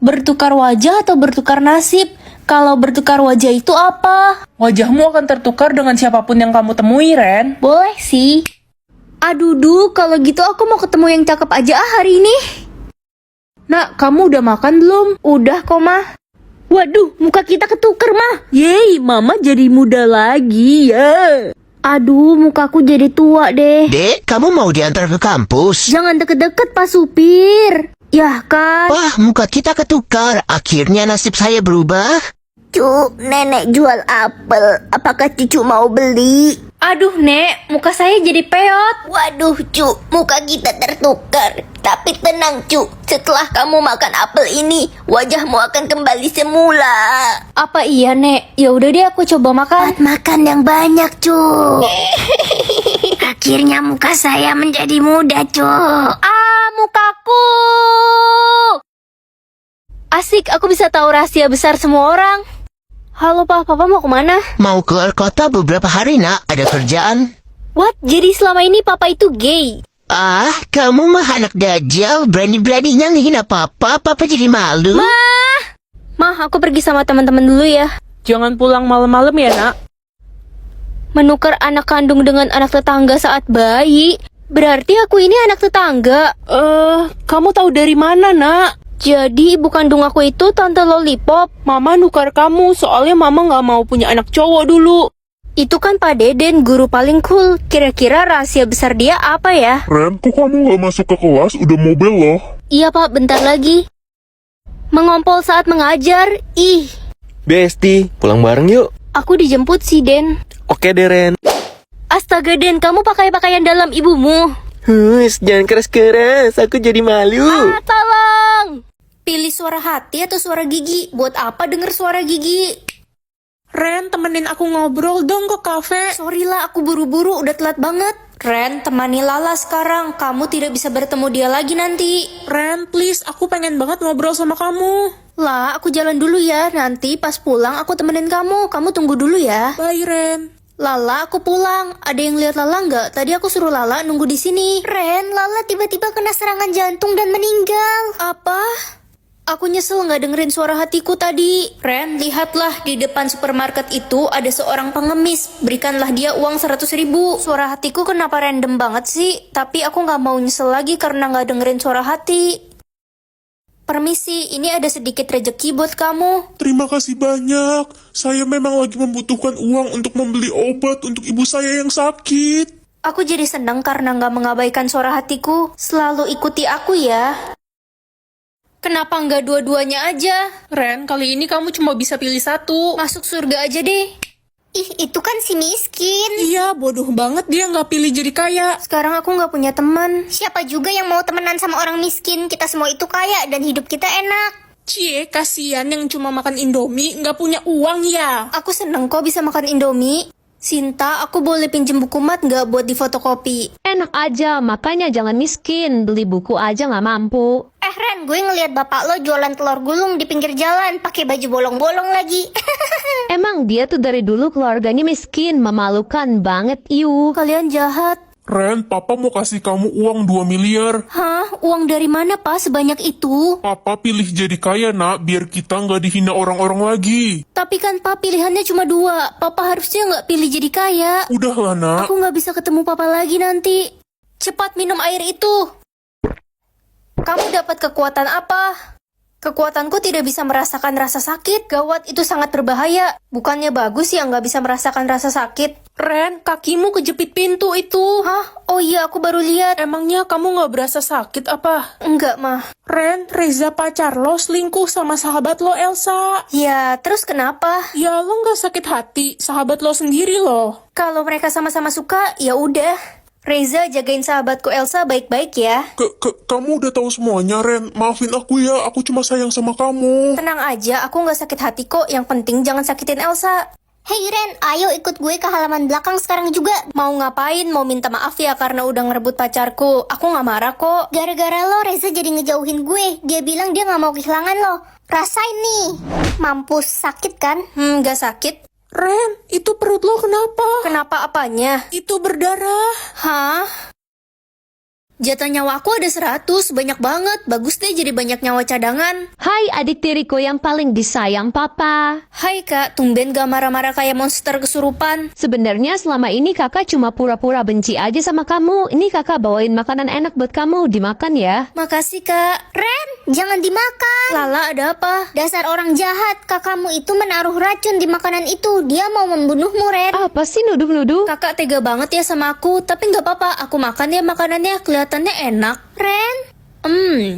Bertukar wajah atau bertukar nasib? Kalau bertukar wajah itu apa? Wajahmu akan tertukar dengan siapapun yang kamu temui, Ren. Boleh sih. Aduh, kalau gitu aku mau ketemu yang cakep aja hari ini. Nak, kamu udah makan belum? Udah kok, Mah. Waduh, muka kita ketuker, Mah. Yeay, Mama jadi muda lagi ya. Aduh, mukaku jadi tua deh. Dek, kamu mau diantar ke kampus? Jangan deket-deket, Pak Supir. Yah kan? Wah, muka kita ketukar. Akhirnya nasib saya berubah. Cu, nenek jual apel. Apakah cucu mau beli? Aduh, Nek, muka saya jadi peot. Waduh, Cu, muka kita tertukar. Tapi tenang, Cu. Setelah kamu makan apel ini, wajahmu akan kembali semula. Apa iya, Nek? Ya udah deh, aku coba makan. Makan yang banyak, Cu. Akhirnya muka saya menjadi muda, Cu. Mukaku. Asik, aku bisa tahu rahasia besar semua orang. Halo, Pak. Papa mau kemana? Mau keluar kota beberapa hari, nak. Ada kerjaan. What? Jadi selama ini Papa itu gay? Ah, kamu mah anak dajjal. Berani-beraninya ngingin apa-apa. Papa jadi malu. Mah, aku pergi sama teman-teman dulu ya. Jangan pulang malam-malam ya, Nak. Menukar anak kandung dengan anak tetangga saat bayi. Berarti aku ini anak tetangga. Kamu tahu dari mana, Nak? Jadi ibu kandung aku itu Tante Lollipop. Mama nukar kamu, soalnya Mama nggak mau punya anak cowok dulu. Itu kan Pak Deden, guru paling cool. Kira-kira rahasia besar dia apa ya? Ren, kok kamu nggak masuk ke kelas? Udah mau bel loh. Iya Pak, bentar lagi. Mengompol saat mengajar. Ih, Besti, pulang bareng yuk. aku dijemput sih, Den. Oke deh, Ren. Astaga, Den, kamu pakai pakaian dalam ibumu. Jangan keras-keras, aku jadi malu. Tolong! Pilih suara hati atau suara gigi? Buat apa denger suara gigi? Ren, temenin aku ngobrol dong ke kafe. Sorry lah, aku buru-buru, udah telat banget. Ren, temani Lala sekarang. Kamu tidak bisa bertemu dia lagi nanti. Ren, please, aku pengen banget ngobrol sama kamu. Lah, aku jalan dulu ya. Nanti pas pulang aku temenin kamu. Kamu tunggu dulu ya. Bye, Ren. Lala, aku pulang. Ada yang lihat Lala nggak? Tadi aku suruh Lala nunggu di sini. Ren, Lala tiba-tiba kena serangan jantung dan meninggal. Apa? Aku nyesel nggak dengerin suara hatiku tadi. Ren, lihatlah di depan supermarket itu ada seorang pengemis. Berikanlah dia uang 100.000. Suara hatiku kenapa random banget sih? Tapi aku nggak mau nyesel lagi karena nggak dengerin suara hati. Permisi, ini ada sedikit rejeki buat kamu. Terima kasih banyak. Saya memang lagi membutuhkan uang untuk membeli obat untuk ibu saya yang sakit. Aku jadi senang karena nggak mengabaikan suara hatiku. Selalu ikuti aku ya. Kenapa nggak dua-duanya aja? Ren, kali ini kamu cuma bisa pilih satu. Masuk surga aja deh. Ih, itu kan si miskin. Iya, bodoh banget dia nggak pilih jadi kaya. Sekarang aku nggak punya teman. Siapa juga yang mau temenan sama orang miskin? Kita semua itu kaya dan hidup kita enak. Cie, kasihan yang cuma makan Indomie, nggak punya uang ya. Aku seneng kok bisa makan Indomie. Sinta, aku boleh pinjem buku mat nggak buat difotokopi? Enak aja, makanya jangan miskin. Beli buku aja nggak mampu. Ren, gue ngeliat bapak lo jualan telur gulung di pinggir jalan, pakai baju bolong-bolong lagi. Emang dia tuh dari dulu keluarganya miskin, memalukan banget, iu. Kalian jahat. Ren, Papa mau kasih kamu uang 2 miliar. Hah? Uang dari mana, Pak? Sebanyak itu? Papa pilih jadi kaya, nak, biar kita nggak dihina orang-orang lagi. Tapi kan, Pak, pilihannya cuma 2. Papa harusnya nggak pilih jadi kaya. Udahlah, nak. Aku nggak bisa ketemu Papa lagi nanti. Cepat minum air itu. Kamu dapat kekuatan apa? Kekuatanku tidak bisa merasakan rasa sakit. Gawat, itu sangat berbahaya. Bukannya bagus ya nggak bisa merasakan rasa sakit? Ren, kakimu kejepit pintu itu. Hah? Oh iya, aku baru lihat. Emangnya kamu nggak berasa sakit apa? Enggak, Mah. Ren, Reza pacar lo selingkuh sama sahabat lo Elsa. Ya, terus kenapa? Ya lo nggak sakit hati, sahabat lo sendiri loh. Kalau mereka sama-sama suka, ya udah. Reza, jagain sahabatku Elsa baik-baik ya. Kamu udah tahu semuanya, Ren. Maafin aku ya, aku cuma sayang sama kamu. Tenang aja, aku nggak sakit hati kok. Yang penting jangan sakitin Elsa. Hei Ren, ayo ikut gue ke halaman belakang sekarang juga. Mau ngapain? Mau minta maaf ya karena udah ngerebut pacarku. Aku nggak marah kok. Gara-gara lo, Reza jadi ngejauhin gue. Dia bilang dia nggak mau kehilangan lo. Rasain nih. Mampus, sakit kan? Nggak sakit. Ren, itu perut lo kenapa? Kenapa apanya? Itu berdarah. Hah? Jatah nyawa aku ada 100, banyak banget. Bagus deh jadi banyak nyawa cadangan. Hai adik tiriku yang paling disayang papa. Hai kak, tumben gak marah-marah kayak monster kesurupan. Sebenarnya selama ini kakak cuma pura-pura benci aja sama kamu. Ini kakak bawain makanan enak buat kamu, dimakan ya. Makasih kak. Ren, jangan dimakan. Lala ada apa? Dasar orang jahat, kakakmu itu menaruh racun di makanan itu. Dia mau membunuhmu, Ren. Apa sih nuduh-nuduh? Kakak tega banget ya sama aku, tapi gak apa-apa. Aku makan ya makanannya, kelihatannya enak. Ren,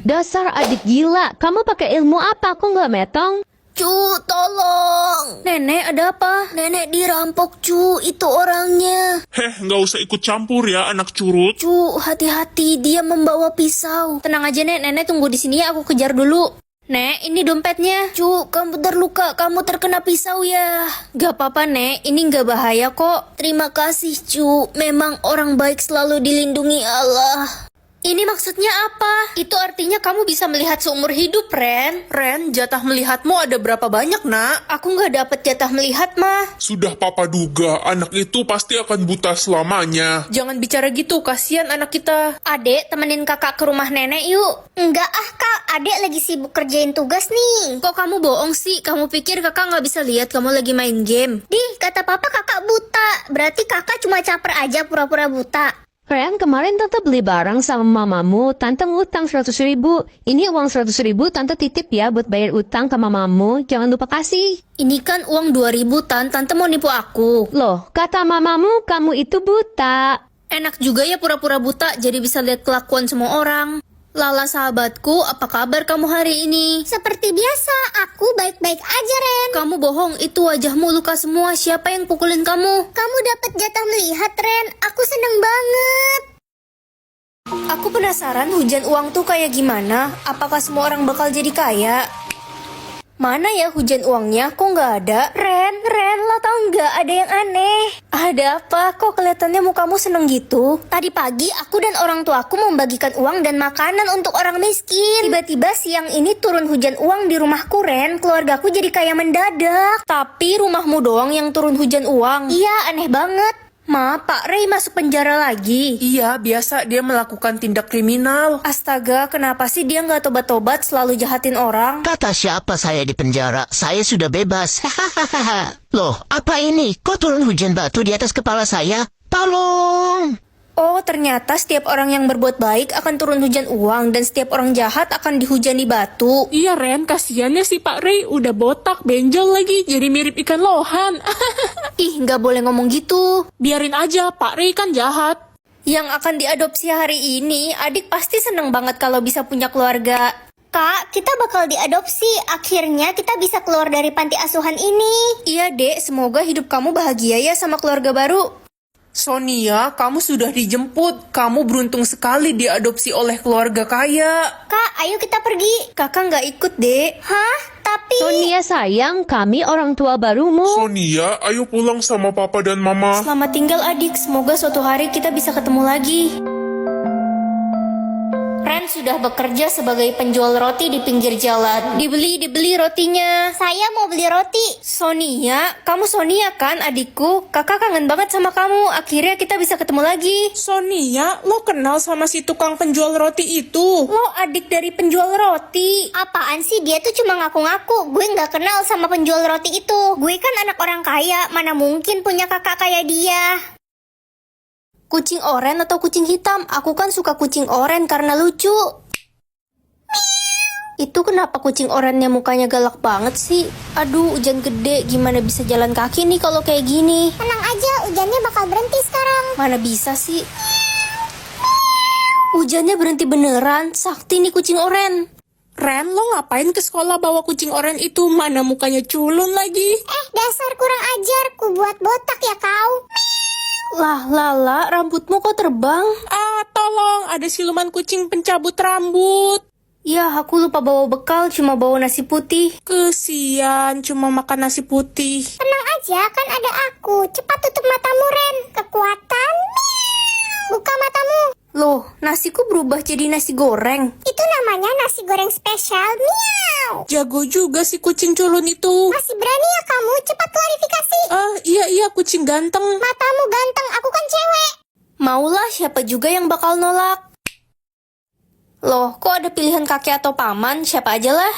Dasar adik gila, kamu pakai ilmu apa? Aku nggak metong. Cu, tolong. Nenek ada apa? Nenek dirampok, Cu. Itu orangnya. Nggak usah ikut campur ya anak curut. Cu, hati-hati, dia membawa pisau. Tenang aja nek, nenek tunggu di sini ya, aku kejar dulu. Nek, ini dompetnya. Cu, kamu terluka. Kamu terkena pisau ya. Gak apa-apa nek, ini gak bahaya kok. Terima kasih, Cu. Memang orang baik selalu dilindungi Allah. Ini maksudnya apa? Itu artinya kamu bisa melihat seumur hidup, Ren. Ren, jatah melihatmu ada berapa banyak, nak? Aku gak dapet jatah melihat, mah. Sudah papa duga, anak itu pasti akan buta selamanya. Jangan bicara gitu, kasihan anak kita. Adek, temenin kakak ke rumah nenek yuk. Enggak Kak. Adek lagi sibuk kerjain tugas nih. Kok kamu bohong sih? Kamu pikir kakak gak bisa lihat kamu lagi main game? Dih, kata papa kakak buta. Berarti kakak cuma caper aja pura-pura buta. Ren, kemarin tante beli barang sama mamamu, tante ngutang 100.000. Ini uang 100.000 tante titip ya buat bayar utang ke mamamu, jangan lupa kasih. Ini kan uang 2.000 tante mau nipu aku. Loh, kata mamamu kamu itu buta. Enak juga ya pura-pura buta, jadi bisa lihat kelakuan semua orang. Lala sahabatku, apa kabar kamu hari ini? Seperti biasa, aku baik-baik aja, Ren. Kamu bohong, itu wajahmu luka semua. Siapa yang pukulin kamu? Kamu dapat jatah melihat, Ren. Aku seneng banget. Aku penasaran hujan uang tuh kayak gimana? Apakah semua orang bakal jadi kaya? Mana ya hujan uangnya? Kok nggak ada? Ren, lo tau nggak ada yang aneh? Ada apa? Kok kelihatannya mukamu seneng gitu? Tadi pagi aku dan orang tuaku membagikan uang dan makanan untuk orang miskin. Tiba-tiba siang ini turun hujan uang di rumahku, Ren. Keluargaku jadi kaya mendadak. Tapi rumahmu doang yang turun hujan uang. Iya, aneh banget. Ma, Pak Ray masuk penjara lagi. Iya, biasa dia melakukan tindak kriminal. Astaga, kenapa sih dia nggak tobat-tobat selalu jahatin orang? Kata siapa saya di penjara? Saya sudah bebas. Hahaha. Loh, apa ini? Kok turun hujan batu di atas kepala saya? Tolong! Oh, ternyata setiap orang yang berbuat baik akan turun hujan uang dan setiap orang jahat akan dihujani batu. Iya, Ren, kasihannya si Pak Ray udah botak, benjol lagi, jadi mirip ikan lohan. Ih, nggak boleh ngomong gitu. Biarin aja, Pak Ray kan jahat. Yang akan diadopsi hari ini, adik pasti seneng banget kalau bisa punya keluarga. Kak, kita bakal diadopsi. Akhirnya kita bisa keluar dari panti asuhan ini. Iya, Dek, semoga hidup kamu bahagia ya sama keluarga baru. Sonia, kamu sudah dijemput. Kamu beruntung sekali diadopsi oleh keluarga kaya. Kak, ayo kita pergi. Kakak nggak ikut, Dek. Hah? Tapi... Sonia sayang, kami orang tua barumu. Sonia, ayo pulang sama papa dan mama. Selamat tinggal, adik. Semoga suatu hari kita bisa ketemu lagi. Ren sudah bekerja sebagai penjual roti di pinggir jalan. Dibeli rotinya. Saya mau beli roti. Sonia, kamu Sonia kan adikku? Kakak kangen banget sama kamu. Akhirnya kita bisa ketemu lagi. Sonia, lo kenal sama si tukang penjual roti itu? Lo adik dari penjual roti. Apaan sih, dia tuh cuma ngaku-ngaku. Gue nggak kenal sama penjual roti itu. Gue kan anak orang kaya, mana mungkin punya kakak kayak dia. Kucing oren atau kucing hitam? Aku kan suka kucing oren karena lucu. Itu kenapa kucing orennya mukanya galak banget sih? Aduh, hujan gede. Gimana bisa jalan kaki nih kalau kayak gini? Tenang aja, hujannya bakal berhenti sekarang. Mana bisa sih? Hujannya berhenti beneran. Sakti nih kucing oren. Ren, lo ngapain ke sekolah bawa kucing oren itu? Mana mukanya culun lagi? Dasar kurang ajar, ku buat botak ya kau. Lah, Lala, rambutmu kok terbang? Ah, tolong, ada siluman kucing pencabut rambut. Ya, aku lupa bawa bekal, cuma bawa nasi putih. Kesian, cuma makan nasi putih. Tenang aja, kan ada aku. Cepat tutup matamu, Ren. Kekuatan. Buka matamu. Loh, nasiku berubah jadi nasi goreng. Itu namanya nasi goreng spesial. Miau. Jago juga si kucing culun itu. Masih berani ya kamu? Cepat klarifikasi. Ah, iya, kucing ganteng. Matamu ganteng, aku kan cewek. Maulah, siapa juga yang bakal nolak? Loh, kok ada pilihan kakek atau paman? Siapa aja lah.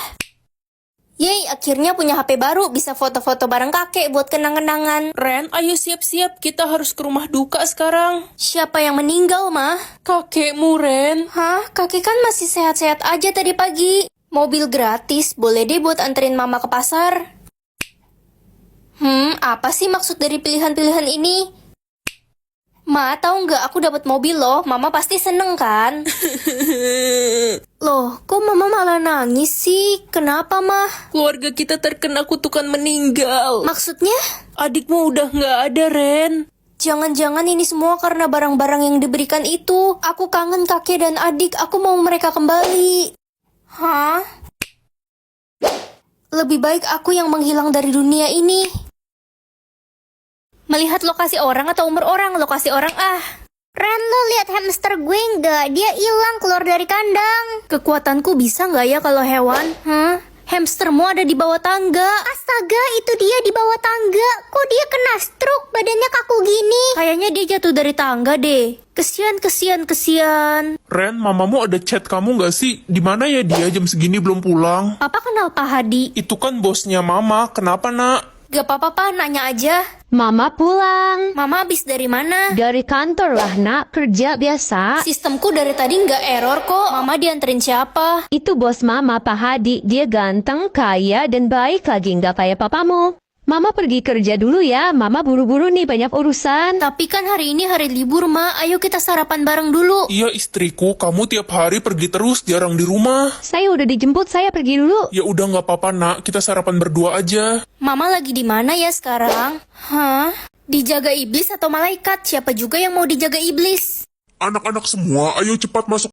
Yeay, akhirnya punya HP baru, bisa foto-foto bareng kakek buat kenang-kenangan. Ren, ayo siap-siap, kita harus ke rumah duka sekarang. Siapa yang meninggal, mah? Kakekmu, Ren. Hah? Kakek kan masih sehat-sehat aja tadi pagi. Mobil gratis, boleh deh buat anterin mama ke pasar. Apa sih maksud dari pilihan-pilihan ini? Ma, tahu nggak aku dapat mobil loh, mama pasti seneng kan? Loh, kok mama malah nangis sih? Kenapa, mah? Keluarga kita terkena kutukan meninggal. Maksudnya? Adikmu udah nggak ada, Ren. Jangan-jangan ini semua karena barang-barang yang diberikan itu. Aku kangen kakek dan adik, aku mau mereka kembali. Hah? Lebih baik aku yang menghilang dari dunia ini. Melihat lokasi orang atau umur orang? Lokasi orang ah. Ren, lo lihat hamster gue nggak? Dia hilang keluar dari kandang. Kekuatanku bisa nggak ya kalau hewan? Hamstermu ada di bawah tangga. Astaga, itu dia di bawah tangga. Kok dia kena stroke? Badannya kaku gini. Kayaknya dia jatuh dari tangga deh. Kesian. Ren, mamamu ada chat kamu nggak sih? Di mana ya dia jam segini belum pulang? Papa kenal Pak Hadi? Itu kan bosnya mama, kenapa nak? Gak apa-apa, Pak, nanya aja. Mama pulang. Mama habis dari mana? Dari kantor lah, nak. Kerja biasa. Sistemku dari tadi nggak error kok. Mama dianterin siapa? Itu bos mama, Pak Hadi. Dia ganteng, kaya, dan baik lagi. Nggak kayak papamu. Mama pergi kerja dulu ya. Mama buru-buru nih, banyak urusan. Tapi kan hari ini hari libur, Ma. Ayo kita sarapan bareng dulu. Iya istriku, kamu tiap hari pergi terus, jarang di rumah. Saya udah dijemput, saya pergi dulu. Ya udah nggak apa-apa nak, kita sarapan berdua aja. Mama lagi di mana ya sekarang? Hah? Dijaga iblis atau malaikat? Siapa juga yang mau dijaga iblis? Anak-anak semua, ayo cepat masuk